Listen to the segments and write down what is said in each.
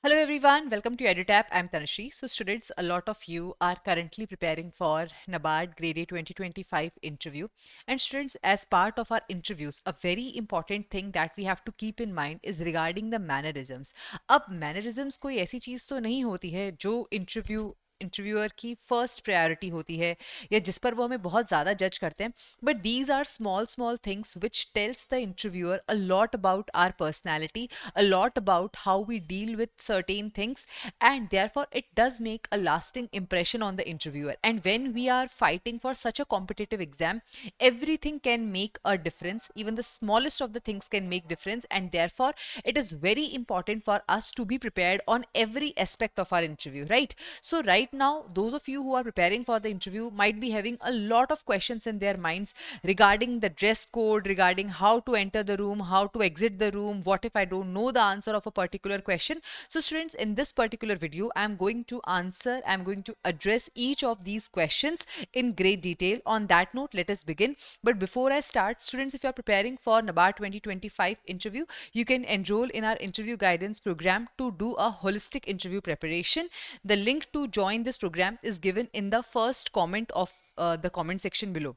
Hello everyone, welcome to EduTap. I'm Tanushree. So students, a lot of you are currently preparing for NABARD Grade A 2025 interview. And students, as part of our interviews, a very important thing that we have to keep in mind is regarding the mannerisms. अब mannerisms कोई ऐसी चीज़ तो नहीं होती है जो interviewer की first priority होती है या जिस पर वो हमें बहुत ज़्यादा जज करते हैं, but these are small small things which tells the interviewer a lot about our personality, a lot about how we deal with certain things, and therefore it does make a lasting impression on the interviewer. And when we are fighting for such a competitive exam, everything can make a difference. Even the smallest of the things can make difference, and therefore it is very important for us to be prepared on every aspect of our interview, right? So right now, those of you who are preparing for the interview might be having a lot of questions in their minds regarding the dress code, regarding how to enter the room, how to exit the room, what if I don't know the answer of a particular question. So students, in this particular video, I'm going to address each of these questions in great detail. On that note, let us begin. But before I start, students, if you are preparing for NABARD 2025 interview, you can enroll in our interview guidance program to do a holistic interview preparation. The link to join this program is given in the first comment of the comment section below.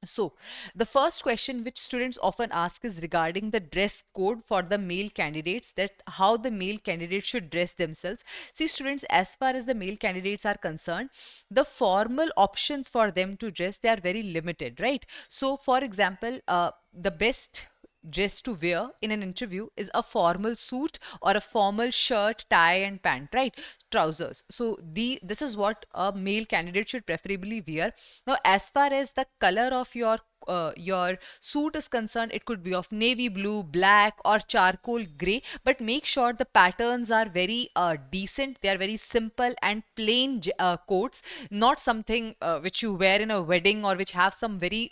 So, the first question which students often ask is regarding the dress code for the male candidates, that how the male candidates should dress themselves. See, students, as far as the male candidates are concerned, the formal options for them to dress, they are very limited, right? So, for example, the best dress to wear in an interview is a formal suit or a formal shirt, tie and pant, right? Trousers. So this is what a male candidate should preferably wear. Now, as far as the color of your suit is concerned, it could be of navy blue, black or charcoal gray, but make sure the patterns are very decent. They are very simple and plain coats, not something which you wear in a wedding or which have some very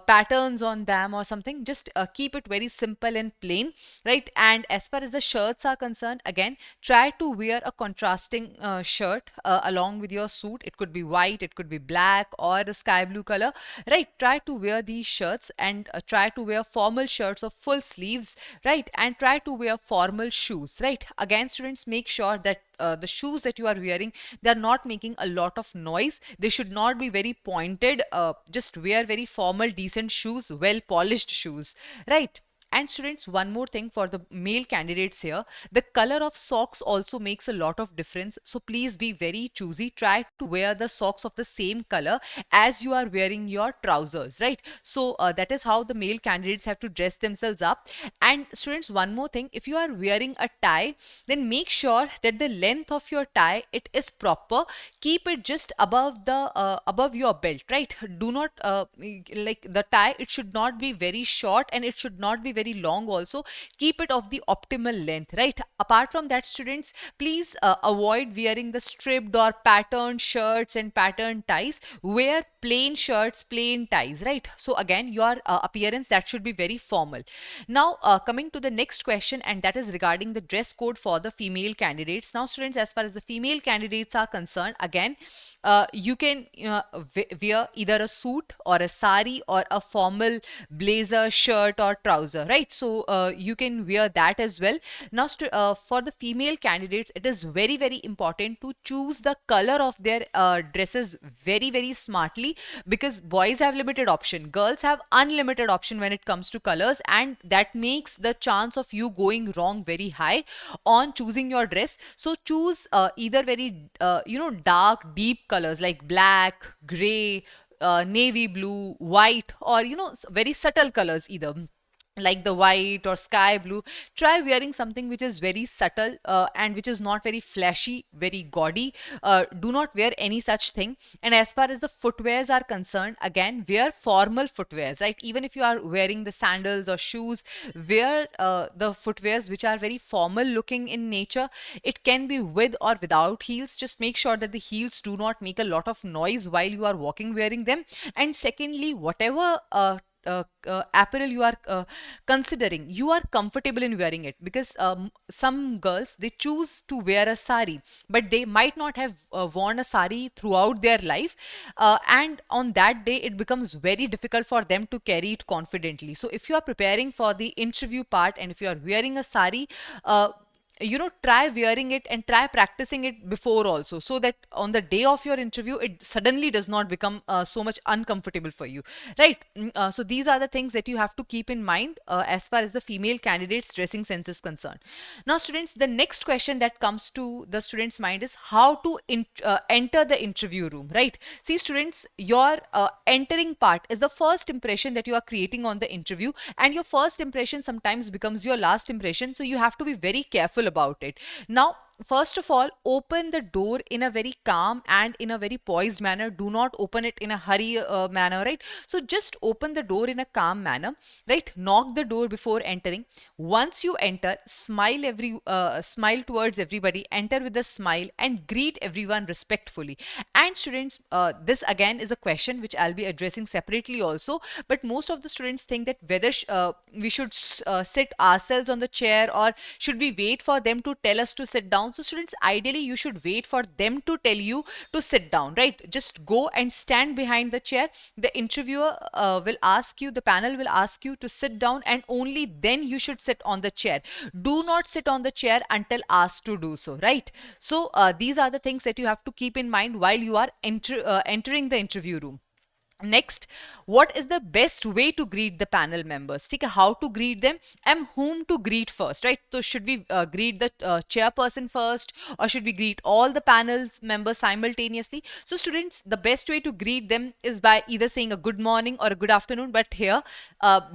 patterns on them or something. Just keep it very simple and plain, right? And as far as the shirts are concerned, again, try to wear a contrasting shirt along with your suit. It could be white, it could be black or a sky blue color, right? Try to wear these shirts and try to wear formal shirts of full sleeves, right? And try to wear formal shoes, right? Again, students, make sure that the shoes that you are wearing, they are not making a lot of noise. They should not be very pointed. Just wear very formal, decent shoes, well polished shoes, right? And students, one more thing for the male candidates here, the color of socks also makes a lot of difference. So please be very choosy. Try to wear the socks of the same color as you are wearing your trousers, right? So that is how the male candidates have to dress themselves up. And students, one more thing, if you are wearing a tie, then make sure that the length of your tie, it is proper. Keep it just above the above your belt, right? Do not like the tie, it should not be very short and it should not be very long also. Keep it of the optimal length, right? Apart from that, students, please avoid wearing the stripped or patterned shirts and patterned ties. Wear plain shirts, plain ties, right? So again, your appearance, that should be very formal. Now coming to the next question, and that is regarding the dress code for the female candidates. Now students, as far as the female candidates are concerned, again, you can wear either a suit or a sari or a formal blazer, shirt or trouser, right? So you can wear that as well. Now for the female candidates, it is very very important to choose the color of their dresses very very smartly, because boys have limited option, girls have unlimited option when it comes to colors, and that makes the chance of you going wrong very high on choosing your dress. So choose either very dark deep colors like black, gray, navy blue, white, or very subtle colors either, like the white or sky blue. Try wearing something which is very subtle and which is not very flashy, very gaudy. Do not wear any such thing. And as far as the footwears are concerned, again, wear formal footwears, right? Even if you are wearing the sandals or shoes, wear the footwears which are very formal looking in nature. It can be with or without heels. Just make sure that the heels do not make a lot of noise while you are walking wearing them. And secondly, whatever apparel you are considering, you are comfortable in wearing it, because some girls, they choose to wear a sari, but they might not have worn a sari throughout their life, and on that day it becomes very difficult for them to carry it confidently. So if you are preparing for the interview part and if you are wearing a sari, try wearing it and try practicing it before also, so that on the day of your interview it suddenly does not become so much uncomfortable for you, right? So these are the things that you have to keep in mind as far as the female candidates dressing sense is concerned. Now students, the next question that comes to the students mind is how to enter the interview room, right? See students, your entering part is the first impression that you are creating on the interview, and your first impression sometimes becomes your last impression, so you have to be very careful about it. Now first of all, open the door in a very calm and in a very poised manner. Do not open it in a hurry manner, right? So just open the door in a calm manner, right? Knock the door before entering. Once you enter, smile towards everybody, enter with a smile and greet everyone respectfully. And students, this again is a question which I'll be addressing separately also, but most of the students think that whether we should sit ourselves on the chair, or should we wait for them to tell us to sit down. So students, ideally you should wait for them to tell you to sit down, right? Just go and stand behind the chair. The interviewer will ask you, the panel will ask you to sit down, and only then you should sit on the chair. Do not sit on the chair until asked to do so, right? So these are the things that you have to keep in mind while you are entering the interview room. Next, what is the best way to greet the panel members? ठीक है, how to greet them and whom to greet first, right? So should we greet the chairperson first, or should we greet all the panel members simultaneously? So students, the best way to greet them is by either saying a good morning or a good afternoon. But here,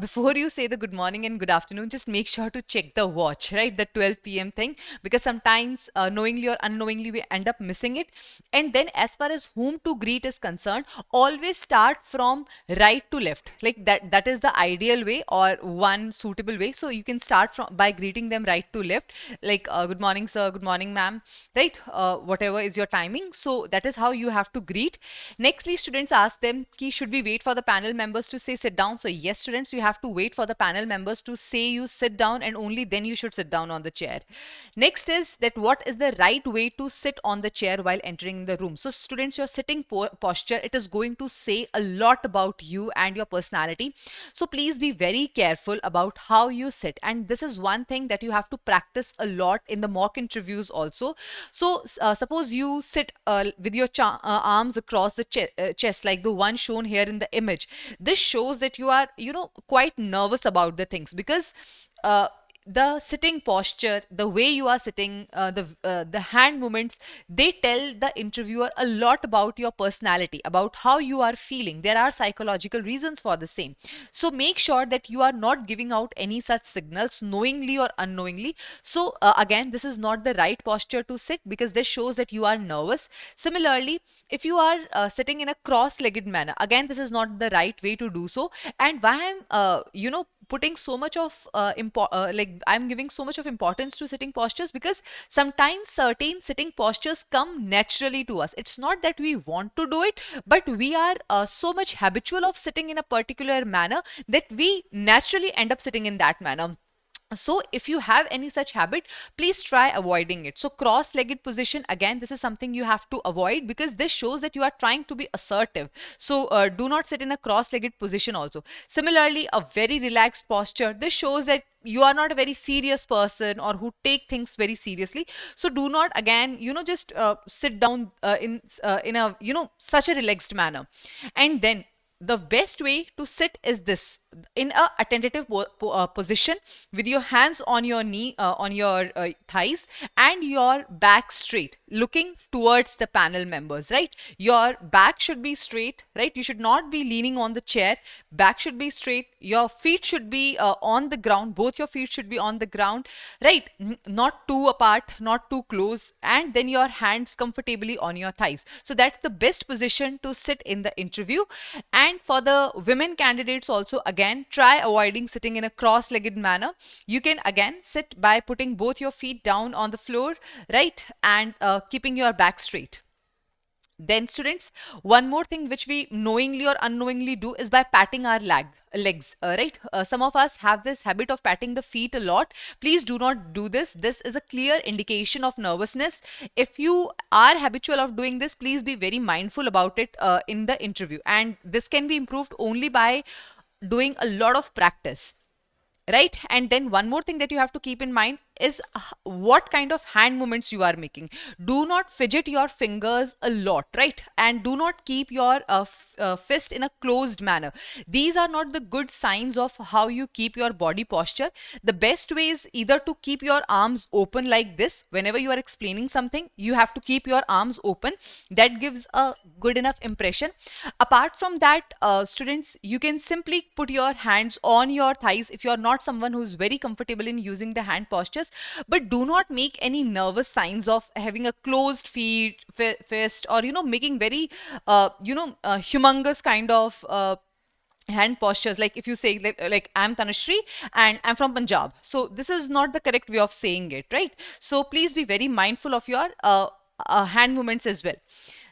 before you say the good morning and good afternoon, just make sure to check the watch, right? The 12 p.m. thing, because sometimes knowingly or unknowingly we end up missing it. And then as far as whom to greet is concerned, always start from right to left, like that is the ideal way or one suitable way. So you can start from by greeting them right to left, like good morning sir, good morning ma'am, right? Whatever is your timing, so that is how you have to greet. Nextly, students ask them ki should we wait for the panel members to say sit down? So yes students, you have to wait for the panel members to say you sit down, and only then you should sit down on the chair. Next is that what is the right way to sit on the chair while entering the room? So students, your sitting posture, it is going to say a lot about you and your personality. So please be very careful about how you sit, and this is one thing that you have to practice a lot in the mock interviews also. So suppose you sit with your arms across the chest, like the one shown here in the image. This shows that you are, quite nervous about the things, because the sitting posture, the way you are sitting, the hand movements, they tell the interviewer a lot about your personality, about how you are feeling. There are psychological reasons for the same. So make sure that you are not giving out any such signals knowingly or unknowingly. So again, this is not the right posture to sit, because this shows that you are nervous. Similarly, if you are sitting in a cross-legged manner, again, this is not the right way to do so. And why I'm putting so much of like I'm giving so much of importance to sitting postures, because sometimes certain sitting postures come naturally to us. It's not that we want to do it, but we are so much habitual of sitting in a particular manner that we naturally end up sitting in that manner. So if you have any such habit, please try avoiding it. So cross-legged position, again, this is something you have to avoid, because this shows that you are trying to be assertive. So do not sit in a cross-legged position also. Similarly, a very relaxed posture, this shows that you are not a very serious person or who take things very seriously. So do not, again, just sit down in a such a relaxed manner. And then the best way to sit is this, in a attentive position, with your hands on your knee, on your thighs, and your back straight, looking towards the panel members, right? Your back should be straight, right? You should not be leaning on the chair. Back should be straight. Your feet should be on the ground. Both your feet should be on the ground, right? Not too apart, not too close, and then your hands comfortably on your thighs. So that's the best position to sit in the interview. And for the women candidates also, again, try avoiding sitting in a cross-legged manner. You can again sit by putting both your feet down on the floor, right? And keeping your back straight. Then students, one more thing which we knowingly or unknowingly do is by patting our legs, right? Some of us have this habit of patting the feet a lot. Please do not do this. This is a clear indication of nervousness. If you are habitual of doing this, please be very mindful about it in the interview. And this can be improved only by doing a lot of practice, right? And then one more thing that you have to keep in mind, is what kind of hand movements you are making. Do not fidget your fingers a lot, right? And do not keep your fist in a closed manner. These are not the good signs of how you keep your body posture. The best way is either to keep your arms open like this. Whenever you are explaining something, you have to keep your arms open. That gives a good enough impression. Apart from that, students, you can simply put your hands on your thighs if you are not someone who's very comfortable in using the hand postures, but do not make any nervous signs of having a closed fist, or making very humongous kind of hand postures. Like if you say like I'm Tanushree and I'm from Punjab, so this is not the correct way of saying it, right? So please be very mindful of your hand movements as well.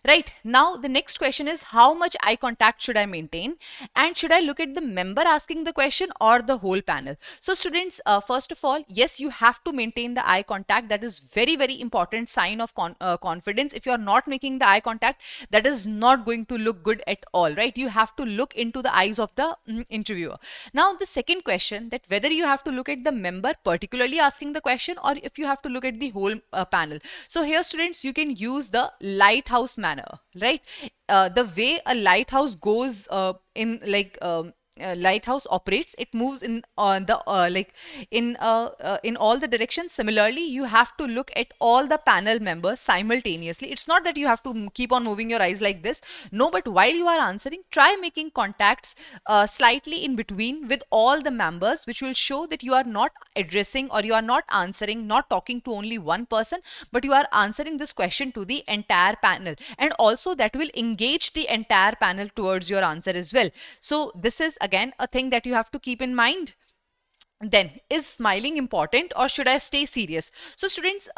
Right, now the next question is, how much eye contact should I maintain, and should I look at the member asking the question or the whole panel? So students, first of all, yes, you have to maintain the eye contact. That is very, very important sign of confidence. If you are not making the eye contact, that is not going to look good at all, right? You have to look into the eyes of the interviewer. Now the second question, that whether you have to look at the member particularly asking the question, or if you have to look at the whole panel. So here students, you can use the lighthouse manner, right? The way a lighthouse goes in like lighthouse operates, it moves in the like in all the directions. Similarly, you have to look at all the panel members simultaneously. It's not that you have to keep on moving your eyes like this, no, but while you are answering, try making contacts slightly in between with all the members, which will show that you are not addressing, or you are not answering, not talking to only one person, but you are answering this question to the entire panel, and also that will engage the entire panel towards your answer as well. So this is again a thing that you have to keep in mind. Then, is smiling important, or should I stay serious? So students,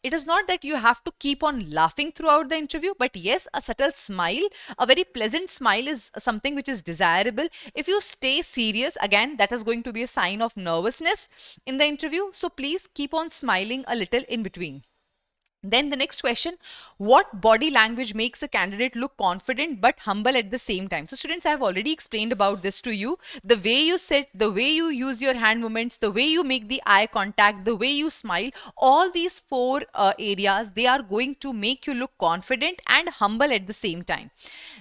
it is not that you have to keep on laughing throughout the interview, but yes, a subtle smile, a very pleasant smile is something which is desirable. If you stay serious, again, that is going to be a sign of nervousness in the interview. So please keep on smiling a little in between. Then the next question, what body language makes a candidate look confident but humble at the same time? So students, I have already explained about this to you. The way you sit, the way you use your hand movements, the way you make the eye contact, the way you smile, all these four areas, they are going to make you look confident and humble at the same time.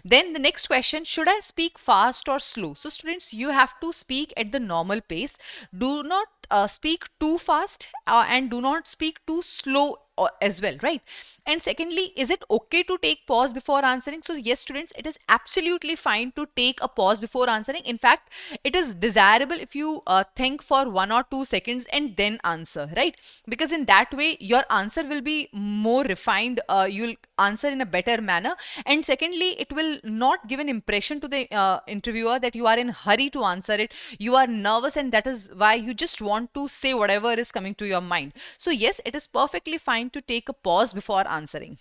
Then the next question, should I speak fast or slow? So students, you have to speak at the normal pace. Do not speak too fast and do not speak too slow as well, right? And secondly, is it okay to take pause before answering? So yes, students, it is absolutely fine to take a pause before answering. In fact, it is desirable if you think for 1 or 2 seconds and then answer, right? Because in that way your answer will be more refined, you'll answer in a better manner, and secondly, it will not give an impression to the interviewer that you are in hurry to answer it, you are nervous, and that is why you just want to say whatever is coming to your mind. So yes, it is perfectly fine to take a pause before answering.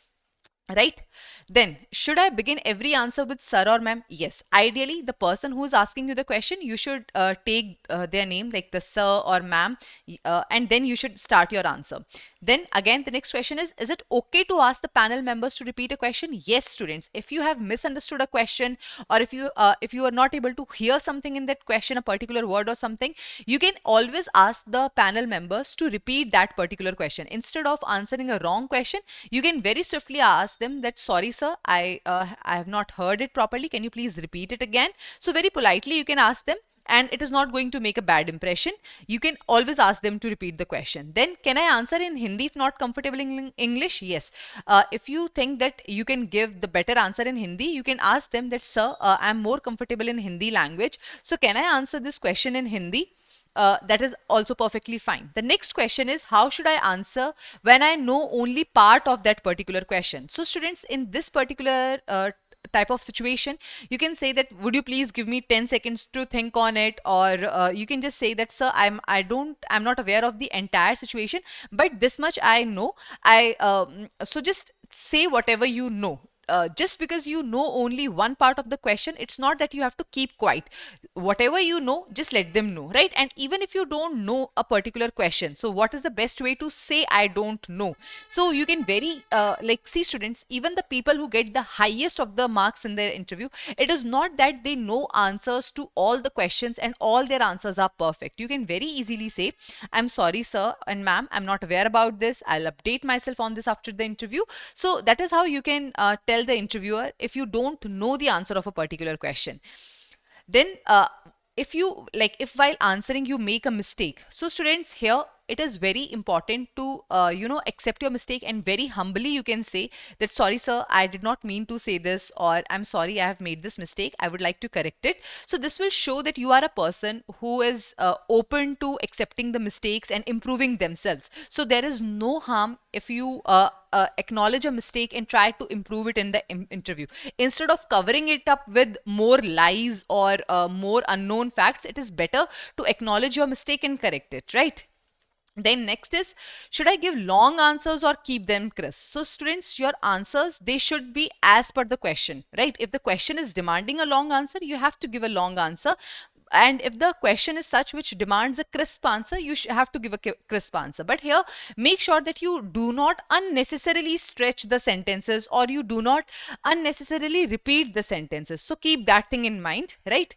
Right? Then, should I begin every answer with sir or ma'am? Yes. Ideally, the person who is asking you the question, you should take their name, like the sir or ma'am, and then you should start your answer. Then again, the next question is it okay to ask the panel members to repeat a question? Yes, students. If you have misunderstood a question, or if you are not able to hear something in that question, a particular word or something, you can always ask the panel members to repeat that particular question. Instead of answering a wrong question, you can very swiftly ask them that, sorry sir, I have not heard it properly, can you please repeat it again? So very politely you can ask them, and it is not going to make a bad impression. You can always ask them to repeat the question. Then, can I answer in Hindi if not comfortable in English? Yes. If you think that you can give the better answer in Hindi, you can ask them that, sir, I'm more comfortable in Hindi language, so can I answer this question in Hindi? That is also perfectly fine. The next question is, how should I answer when I know only part of that particular question? So students, in this particular type of situation, you can say that, would you please give me 10 seconds to think on it, or you can just say that, sir, I'm not aware of the entire situation, but this much I know. So just say whatever you know. just because you know only one part of the question, it's not that you have to keep quiet. Whatever you know, just let them know, right? And even if you don't know a particular question, so what is the best way to say I don't know? So you can very like, see students, even the people who get the highest of the marks in their interview, it is not that they know answers to all the questions and all their answers are perfect. You can very easily say, I'm sorry sir and ma'am, I'm not aware about this, I'll update myself on this after the interview. So that is how you can tell the interviewer if you don't know the answer of a particular question. Then if you like, if while answering you make a mistake, so students, here it is very important to accept your mistake, and very humbly you can say that, sorry sir, I did not mean to say this, or I'm sorry, I have made this mistake, I would like to correct it. So this will show that you are a person who is open to accepting the mistakes and improving themselves. So there is no harm if you acknowledge a mistake and try to improve it in the interview. Instead of covering it up with more lies or more unknown facts, it is better to acknowledge your mistake and correct it, right? Then next is, should I give long answers or keep them crisp? So students, your answers, they should be as per the question, right? If the question is demanding a long answer, you have to give a long answer. And if the question is such which demands a crisp answer, you have to give a crisp answer. But here, make sure that you do not unnecessarily stretch the sentences, or you do not unnecessarily repeat the sentences. So keep that thing in mind, right?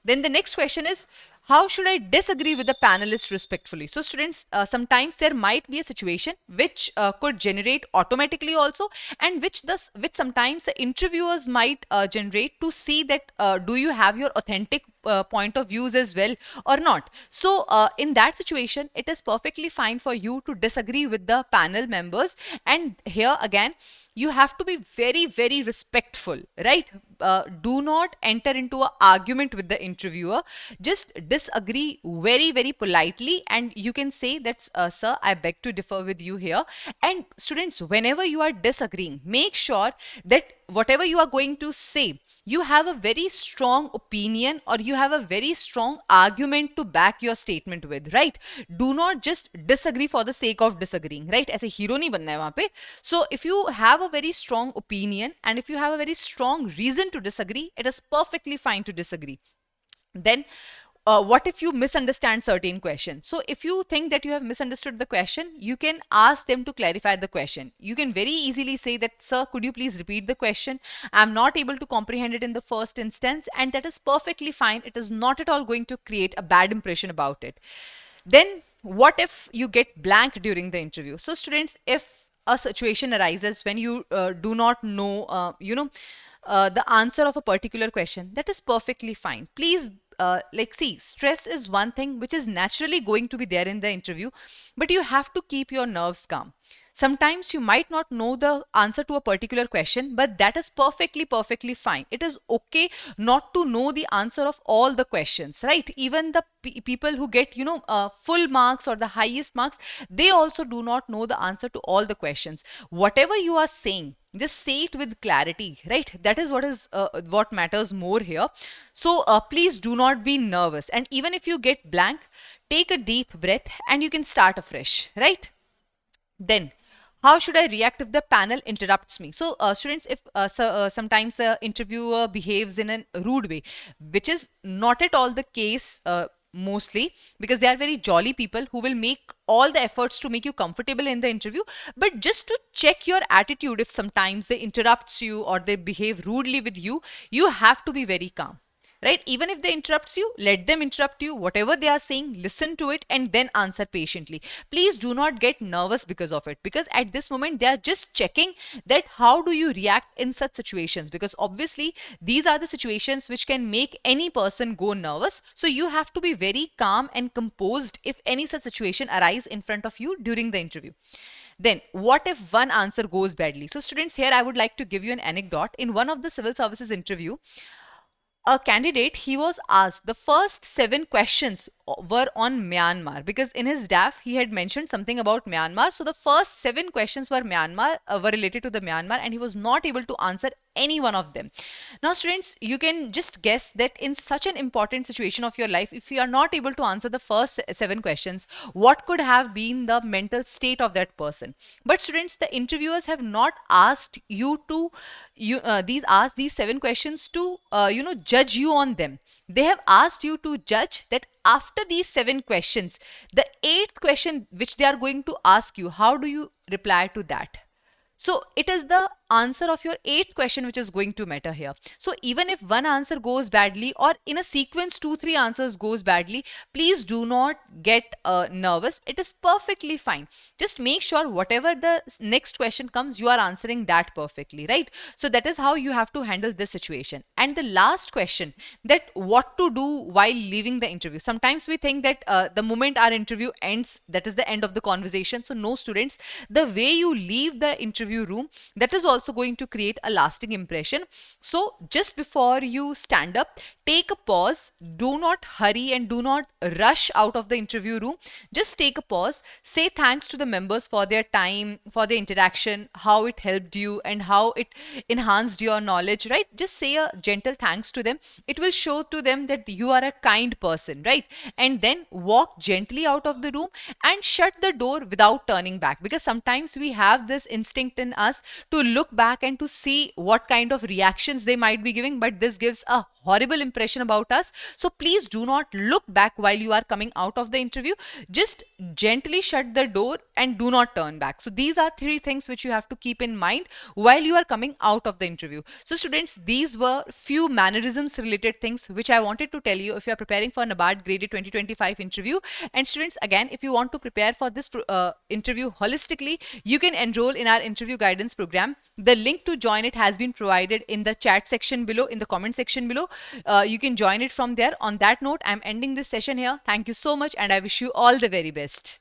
Then the next question is, how should I disagree with the panelist respectfully? So students, sometimes there might be a situation which could generate automatically also, and which sometimes the interviewers might generate to see that do you have your authentic point of views as well or not. So in that situation, it is perfectly fine for you to disagree with the panel members. And here again, you have to be very, very respectful, right? Do not enter into an argument with the interviewer. Just disagree very, very politely, and you can say that, sir, I beg to differ with you here. And students, whenever you are disagreeing, make sure that whatever you are going to say, you have a very strong opinion, or you have a very strong argument to back your statement with, right? Do not just disagree for the sake of disagreeing, right? ऐसे hero नहीं बनना है वहाँ पे. So if you have a very strong opinion and if you have a very strong reason to disagree, it is perfectly fine to disagree. Then what if you misunderstand certain questions? So if you think that you have misunderstood the question, you can ask them to clarify the question. You can very easily say that, sir, could you please repeat the question? I'm not able to comprehend it in the first instance, and that is perfectly fine. It is not at all going to create a bad impression about it. Then what if you get blank during the interview? So students, if a situation arises when you do not know the answer of a particular question, that is perfectly fine. Please see, stress is one thing which is naturally going to be there in the interview, but you have to keep your nerves calm. Sometimes you might not know the answer to a particular question, but that is perfectly fine. It is okay not to know the answer of all the questions, right? Even the people who get full marks or the highest marks, they also do not know the answer to all the questions. Whatever you are saying, just say it with clarity, right? That is what matters more here. So please do not be nervous, and even if you get blank, take a deep breath and you can start afresh, right? Then how should I react if the panel interrupts me? So students, if sometimes the interviewer behaves in a rude way, which is not at all the case mostly, because they are very jolly people who will make all the efforts to make you comfortable in the interview. But just to check your attitude, if sometimes they interrupts you or they behave rudely with you, you have to be very calm, right? Even if they interrupts you, let them interrupt you. Whatever they are saying, listen to it and then answer patiently. Please do not get nervous because of it, because at this moment they are just checking that how do you react in such situations, because obviously these are the situations which can make any person go nervous. So you have to be very calm and composed if any such situation arises in front of you during the interview. Then what if one answer goes badly? So students, here I would like to give you an anecdote. In one of the civil services interview, a candidate, he was asked the first 7 questions were on Myanmar, because in his DAF he had mentioned something about Myanmar. So the first 7 questions were were related to the Myanmar, and he was not able to answer any one of them. Now, students, you can just guess that in such an important situation of your life, if you are not able to answer the first 7 questions, what could have been the mental state of that person? But students, the interviewers have not asked you to these 7 questions to judge you on them. They have asked you to judge that after these 7 questions, the eighth question which they are going to ask you, how do you reply to that? So it is the answer of your eighth question which is going to matter here. So even if one answer goes badly, or in a sequence 2 3 answers goes badly, please do not get nervous. It is perfectly fine. Just make sure whatever the next question comes, you are answering that perfectly, right? So that is how you have to handle this situation. And the last question, that what to do while leaving the interview. Sometimes we think that the moment our interview ends, that is the end of the conversation. So no, students, the way you leave the interview room, that is also going to create a lasting impression. So just before you stand up, take a pause. Do not hurry and do not rush out of the interview room. Just take a pause. Say thanks to the members for their time, for the interaction, how it helped you and how it enhanced your knowledge, right? Just say a gentle thanks to them. It will show to them that you are a kind person, right? And then walk gently out of the room and shut the door without turning back, because sometimes we have this instinct in us to look back and to see what kind of reactions they might be giving, but this gives a horrible impression about us. So please do not look back while you are coming out of the interview. Just gently shut the door and do not turn back. So these are 3 things which you have to keep in mind while you are coming out of the interview. So students, these were few mannerisms related things which I wanted to tell you if you are preparing for NABARD graded 2025 interview. And students, again, if you want to prepare for this interview holistically, you can enroll in our interview guidance program. The link to join it has been provided in the chat section below, in the comment section below. You can join it from there. On that note, I'm ending this session here. Thank you so much, and I wish you all the very best.